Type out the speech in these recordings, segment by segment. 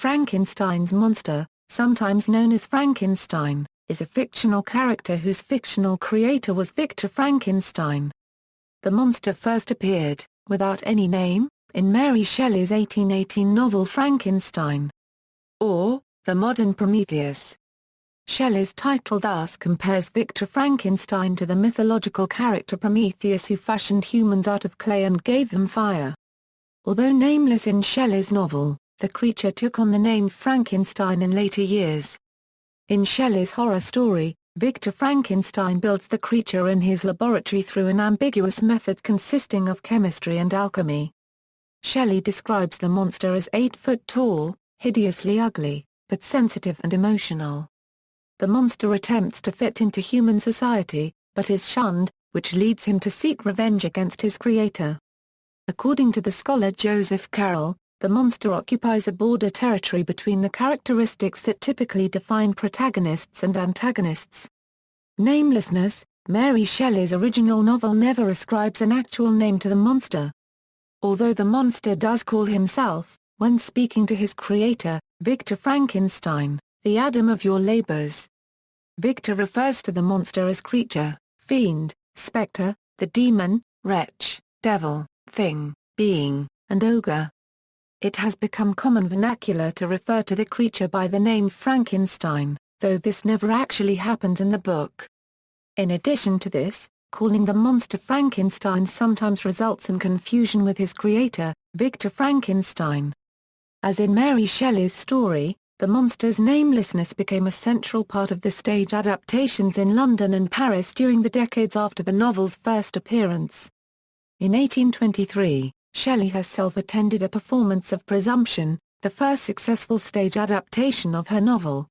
Frankenstein's monster, sometimes known as Frankenstein, is a fictional character whose fictional creator was Victor Frankenstein. The monster first appeared, without any name, in Mary Shelley's 1818 novel Frankenstein, or the Modern Prometheus. Shelley's title thus compares Victor Frankenstein to the mythological character Prometheus, who fashioned humans out of clay and gave them fire. Although nameless in Shelley's novel, the creature took on the name Frankenstein in later years. In Shelley's horror story, Victor Frankenstein builds the creature in his laboratory through an ambiguous method consisting of chemistry and alchemy. Shelley describes the monster as 8 foot tall, hideously ugly, but sensitive and emotional. The monster attempts to fit into human society, but is shunned, which leads him to seek revenge against his creator. According to the scholar Joseph Carroll, the monster occupies a border territory between the characteristics that typically define protagonists and antagonists. Namelessness. Mary Shelley's original novel never ascribes an actual name to the monster. Although the monster does call himself, when speaking to his creator, Victor Frankenstein, the Adam of your labors. Victor refers to the monster as creature, fiend, spectre, the demon, wretch, devil, thing, being, and ogre. It has become common vernacular to refer to the creature by the name Frankenstein, though this never actually happens in the book. In addition to this, calling the monster Frankenstein sometimes results in confusion with his creator, Victor Frankenstein. As in Mary Shelley's story, the monster's namelessness became a central part of the stage adaptations in London and Paris during the decades after the novel's first appearance. In 1823, Shelley herself attended a performance of Presumption, the first successful stage adaptation of her novel.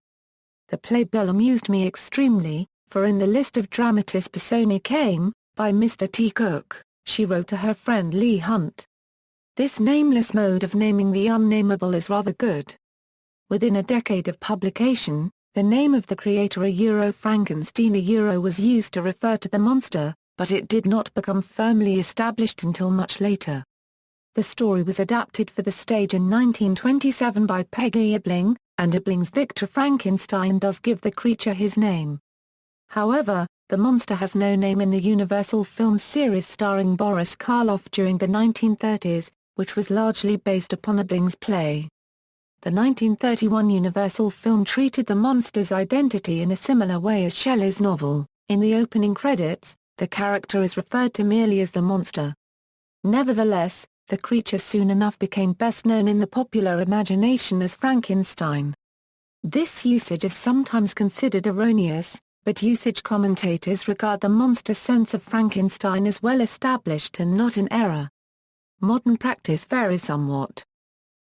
The playbill amused me extremely, for in the list of dramatis personae came, by Mr. T. Cook, she wrote to her friend Leigh Hunt. This nameless mode of naming the unnameable is rather good. Within a decade of publication, the name of the creator Frankenstein was used to refer to the monster, but it did not become firmly established until much later. The story was adapted for the stage in 1927 by Peggy Ibling, and Ibling's Victor Frankenstein does give the creature his name. However, the monster has no name in the Universal film series starring Boris Karloff during the 1930s, which was largely based upon Ibling's play. The 1931 Universal film treated the monster's identity in a similar way as Shelley's novel. In the opening credits, the character is referred to merely as the monster. Nevertheless, the creature soon enough became best known in the popular imagination as Frankenstein. This usage is sometimes considered erroneous, but usage commentators regard the monster's sense of Frankenstein as well established and not in error. Modern practice varies somewhat.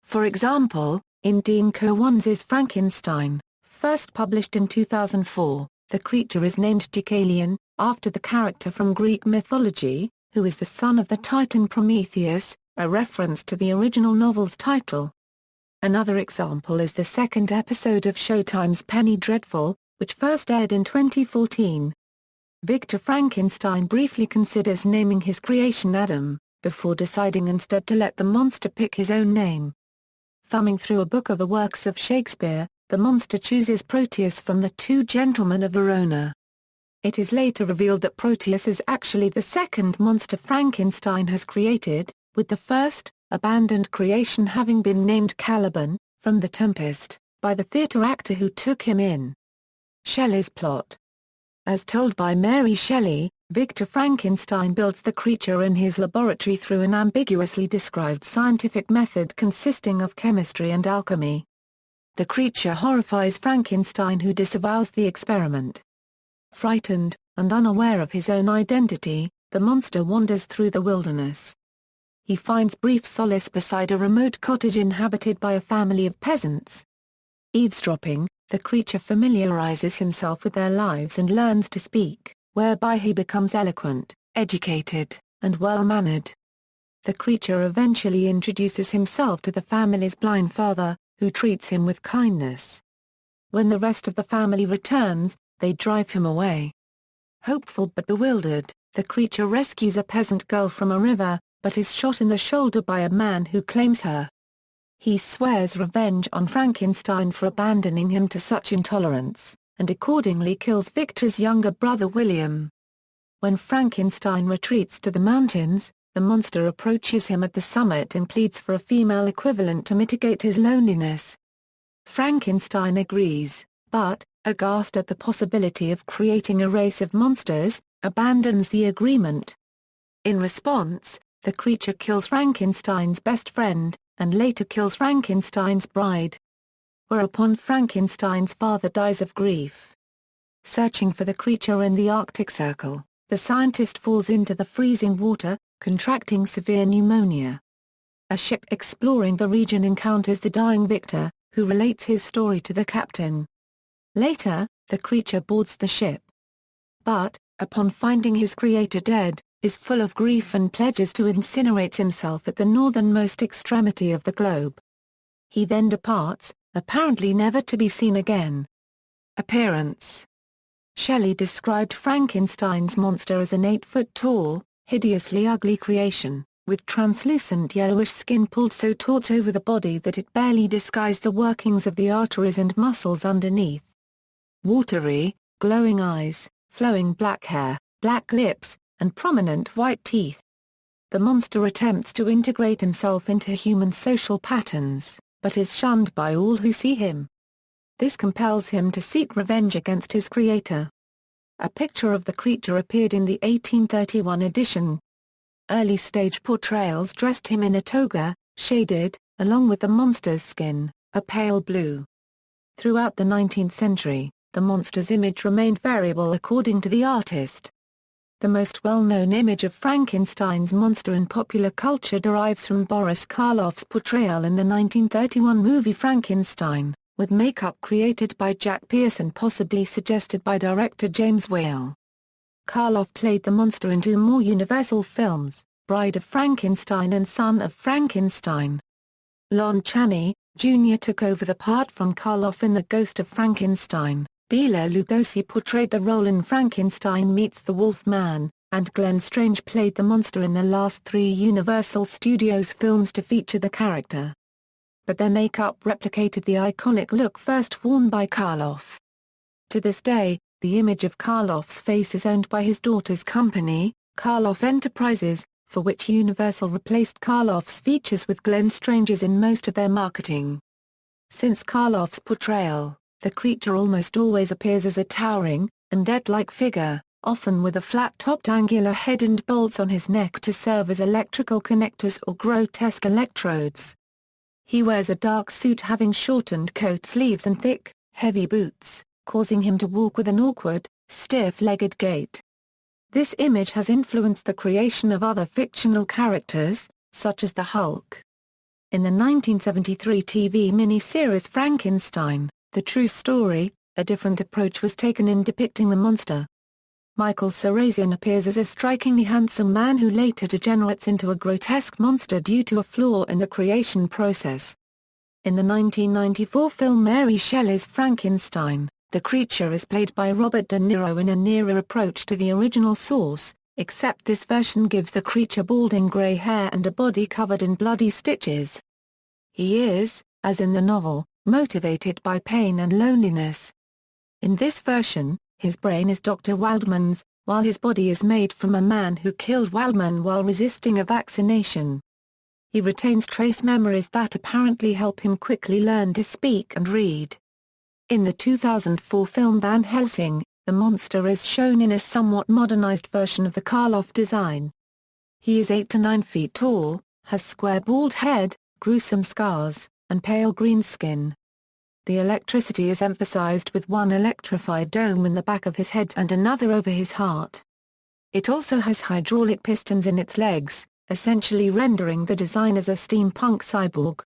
For example, in Dean Koontz' Frankenstein, first published in 2004, the creature is named Deucalion, after the character from Greek mythology, who is the son of the Titan Prometheus, a reference to the original novel's title. Another example is the second episode of Showtime's Penny Dreadful, which first aired in 2014. Victor Frankenstein briefly considers naming his creation Adam, before deciding instead to let the monster pick his own name. Thumbing through a book of the works of Shakespeare, the monster chooses Proteus from the Two Gentlemen of Verona. It is later revealed that Proteus is actually the second monster Frankenstein has created, with the first, abandoned creation having been named Caliban, from The Tempest, by the theatre actor who took him in. Shelley's plot. As told by Mary Shelley, Victor Frankenstein builds the creature in his laboratory through an ambiguously described scientific method consisting of chemistry and alchemy. The creature horrifies Frankenstein, who disavows the experiment. Frightened, and unaware of his own identity, the monster wanders through the wilderness. He finds brief solace beside a remote cottage inhabited by a family of peasants. Eavesdropping, the creature familiarizes himself with their lives and learns to speak, whereby he becomes eloquent, educated, and well-mannered. The creature eventually introduces himself to the family's blind father, who treats him with kindness. When the rest of the family returns, they drive him away. Hopeful but bewildered, the creature rescues a peasant girl from a river, but is shot in the shoulder by a man who claims her. He swears revenge on Frankenstein for abandoning him to such intolerance, and accordingly kills Victor's younger brother William. When Frankenstein retreats to the mountains, the monster approaches him at the summit and pleads for a female equivalent to mitigate his loneliness. Frankenstein agrees, but, aghast at the possibility of creating a race of monsters, abandons the agreement. In response, the creature kills Frankenstein's best friend, and later kills Frankenstein's bride. Whereupon Frankenstein's father dies of grief. Searching for the creature in the Arctic Circle, the scientist falls into the freezing water, contracting severe pneumonia. A ship exploring the region encounters the dying Victor, who relates his story to the captain. Later, the creature boards the ship. But, upon finding his creator dead, is full of grief and pledges to incinerate himself at the northernmost extremity of the globe. He then departs, apparently never to be seen again. Appearance. Shelley described Frankenstein's monster as an 8-foot-tall, hideously ugly creation, with translucent yellowish skin pulled so taut over the body that it barely disguised the workings of the arteries and muscles underneath. Watery, glowing eyes, flowing black hair, black lips, and prominent white teeth. The monster attempts to integrate himself into human social patterns, but is shunned by all who see him. This compels him to seek revenge against his creator. A picture of the creature appeared in the 1831 edition. Early stage portrayals dressed him in a toga, shaded, along with the monster's skin, a pale blue. Throughout the 19th century, the monster's image remained variable according to the artist. The most well-known image of Frankenstein's monster in popular culture derives from Boris Karloff's portrayal in the 1931 movie Frankenstein, with makeup created by Jack Pierce and possibly suggested by director James Whale. Karloff played the monster in two more Universal films, Bride of Frankenstein and Son of Frankenstein. Lon Chaney, Jr. took over the part from Karloff in The Ghost of Frankenstein. Bela Lugosi portrayed the role in Frankenstein Meets the Wolf Man, and Glenn Strange played the monster in the last three Universal Studios films to feature the character. But their makeup replicated the iconic look first worn by Karloff. To this day, the image of Karloff's face is owned by his daughter's company, Karloff Enterprises, for which Universal replaced Karloff's features with Glenn Strange's in most of their marketing. Since Karloff's portrayal, the creature almost always appears as a towering, undead-like figure, often with a flat-topped angular head and bolts on his neck to serve as electrical connectors or grotesque electrodes. He wears a dark suit having shortened coat sleeves and thick, heavy boots, causing him to walk with an awkward, stiff-legged gait. This image has influenced the creation of other fictional characters, such as the Hulk. In the 1973 TV miniseries Frankenstein, The True Story, a different approach was taken in depicting the monster. Michael Sarrazin appears as a strikingly handsome man who later degenerates into a grotesque monster due to a flaw in the creation process. In the 1994 film Mary Shelley's Frankenstein, the creature is played by Robert De Niro in a nearer approach to the original source, except this version gives the creature balding grey hair and a body covered in bloody stitches. He is, as in the novel, motivated by pain and loneliness. In this version, his brain is Dr. Waldman's, while his body is made from a man who killed Waldman while resisting a vaccination. He retains trace memories that apparently help him quickly learn to speak and read. In the 2004 film Van Helsing, the monster is shown in a somewhat modernized version of the Karloff design. He is 8 to 9 feet tall, has square bald head, gruesome scars, and pale green skin. The electricity is emphasized with one electrified dome in the back of his head and another over his heart. It also has hydraulic pistons in its legs, essentially rendering the design as a steampunk cyborg.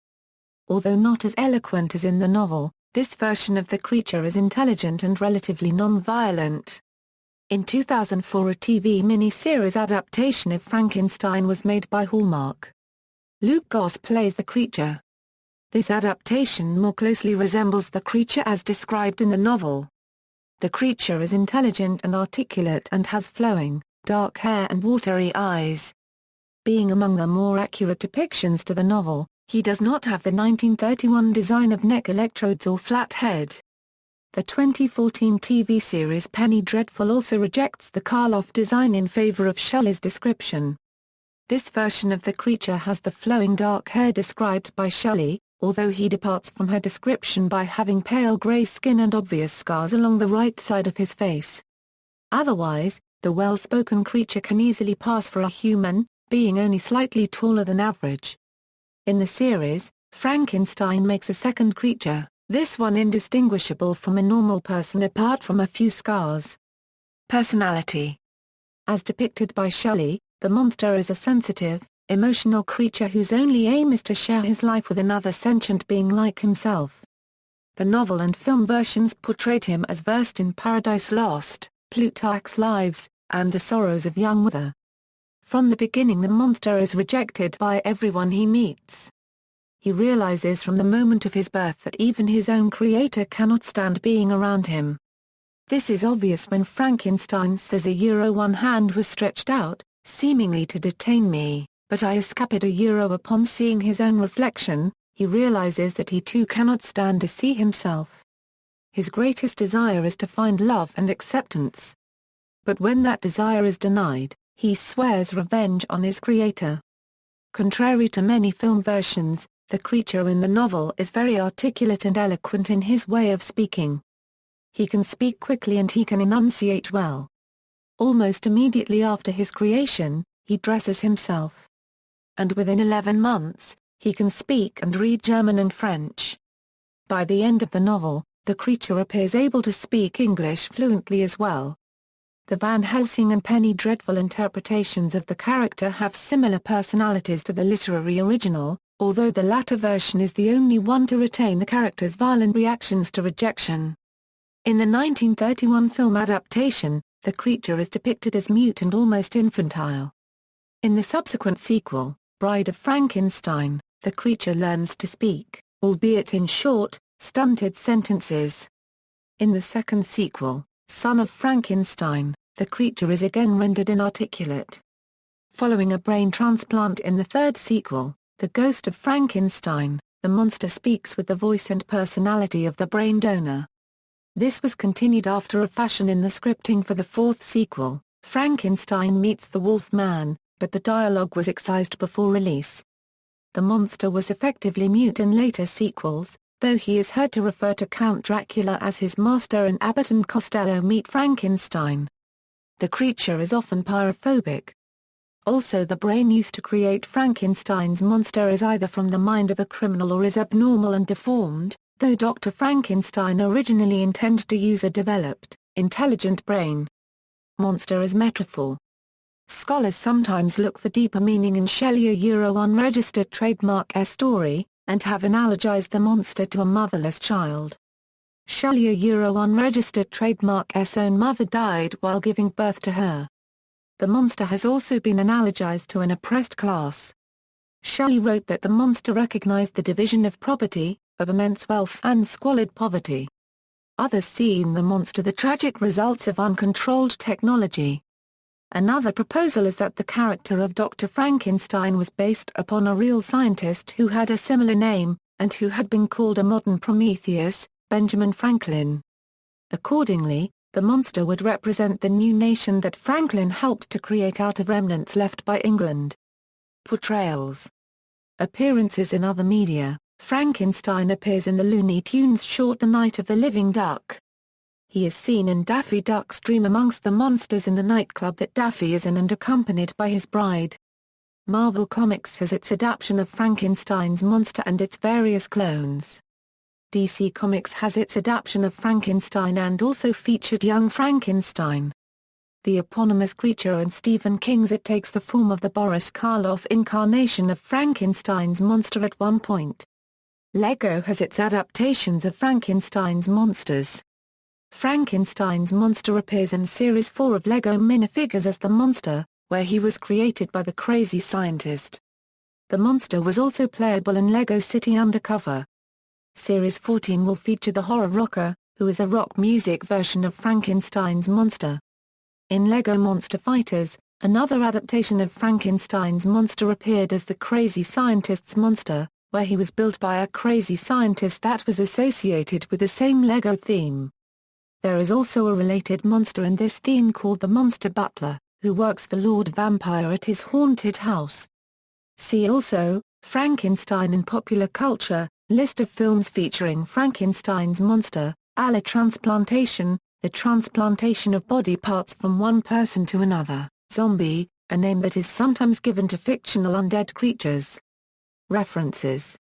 Although not as eloquent as in the novel, this version of the creature is intelligent and relatively non-violent. In 2004 a TV miniseries adaptation of Frankenstein was made by Hallmark. Luke Goss plays the creature. This adaptation more closely resembles the creature as described in the novel. The creature is intelligent and articulate and has flowing, dark hair and watery eyes. Being among the more accurate depictions to the novel, He does not have the 1931 design of neck electrodes or flat head. The 2014 TV series Penny Dreadful also rejects the Karloff design in favor of Shelley's description. This version of the creature has the flowing dark hair described by Shelley, although he departs from her description by having pale grey skin and obvious scars along the right side of his face. Otherwise, the well-spoken creature can easily pass for a human, being only slightly taller than average. In the series, Frankenstein makes a second creature, this one indistinguishable from a normal person apart from a few scars. Personality. As depicted by Shelley, the monster is a sensitive, emotional creature whose only aim is to share his life with another sentient being like himself. The novel and film versions portrayed him as versed in Paradise Lost, Plutarch's Lives, and the sorrows of young Werther. From the beginning the monster is rejected by everyone he meets. He realizes from the moment of his birth that even his own creator cannot stand being around him. This is obvious when Frankenstein says "1 hand was stretched out, seemingly to detain me, but I escaped." Upon seeing his own reflection, he realizes that he too cannot stand to see himself. His greatest desire is to find love and acceptance. But when that desire is denied, he swears revenge on his creator. Contrary to many film versions, the creature in the novel is very articulate and eloquent in his way of speaking. He can speak quickly and he can enunciate well. Almost immediately after his creation, he dresses himself. And within 11 months, he can speak and read German and French. By the end of the novel, the creature appears able to speak English fluently as well. The Van Helsing and Penny Dreadful interpretations of the character have similar personalities to the literary original, although the latter version is the only one to retain the character's violent reactions to rejection. In the 1931 film adaptation, the creature is depicted as mute and almost infantile. In the subsequent sequel, Bride of Frankenstein, the creature learns to speak, albeit in short, stunted sentences. In the second sequel, Son of Frankenstein, the creature is again rendered inarticulate. Following a brain transplant in the third sequel, The Ghost of Frankenstein, the monster speaks with the voice and personality of the brain donor. This was continued after a fashion in the scripting for the fourth sequel, Frankenstein Meets the Wolf Man, but the dialogue was excised before release. The monster was effectively mute in later sequels, though he is heard to refer to Count Dracula as his master in Abbott and Costello Meet Frankenstein. The creature is often pyrophobic. Also, the brain used to create Frankenstein's monster is either from the mind of a criminal or is abnormal and deformed, though Dr. Frankenstein originally intended to use a developed, intelligent brain. Monster as metaphor. Scholars sometimes look for deeper meaning in Shelley's unregistered trademark story, and have analogized the monster to a motherless child. Shelley's unregistered trademark's own mother died while giving birth to her. The monster has also been analogized to an oppressed class. Shelley wrote that the monster recognized the division of property, of immense wealth and squalid poverty. Others see in the monster the tragic results of uncontrolled technology. Another proposal is that the character of Dr. Frankenstein was based upon a real scientist who had a similar name, and who had been called a modern Prometheus, Benjamin Franklin. Accordingly, the monster would represent the new nation that Franklin helped to create out of remnants left by England. Portrayals. Appearances in other media. Frankenstein appears in the Looney Tunes short The Night of the Living Duck. He is seen in Daffy Duck's dream amongst the monsters in the nightclub that Daffy is in and accompanied by his bride. Marvel Comics has its adaptation of Frankenstein's monster and its various clones. DC Comics has its adaptation of Frankenstein and also featured Young Frankenstein. The eponymous creature in Stephen King's It takes the form of the Boris Karloff incarnation of Frankenstein's monster at one point. Lego has its adaptations of Frankenstein's monsters. Frankenstein's monster appears in Series 4 of Lego minifigures as the monster, where he was created by the crazy scientist. The monster was also playable in Lego City Undercover. Series 14 will feature the horror rocker, who is a rock music version of Frankenstein's monster. In Lego Monster Fighters, another adaptation of Frankenstein's monster appeared as the crazy scientist's monster, where he was built by a crazy scientist that was associated with the same Lego theme. There is also a related monster in this theme called the Monster Butler, who works for Lord Vampire at his haunted house. See also, Frankenstein in popular culture, list of films featuring Frankenstein's monster, allotransplantation, the transplantation of body parts from one person to another, zombie, a name that is sometimes given to fictional undead creatures. References.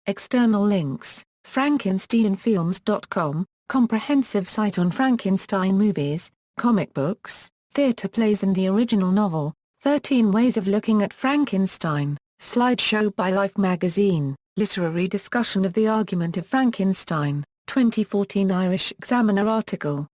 External links, frankensteinfilms.com, comprehensive site on Frankenstein movies, comic books, theater plays and the original novel, 13 Ways of Looking at Frankenstein, slideshow by Life magazine, literary discussion of the argument of Frankenstein, 2014 Irish Examiner article.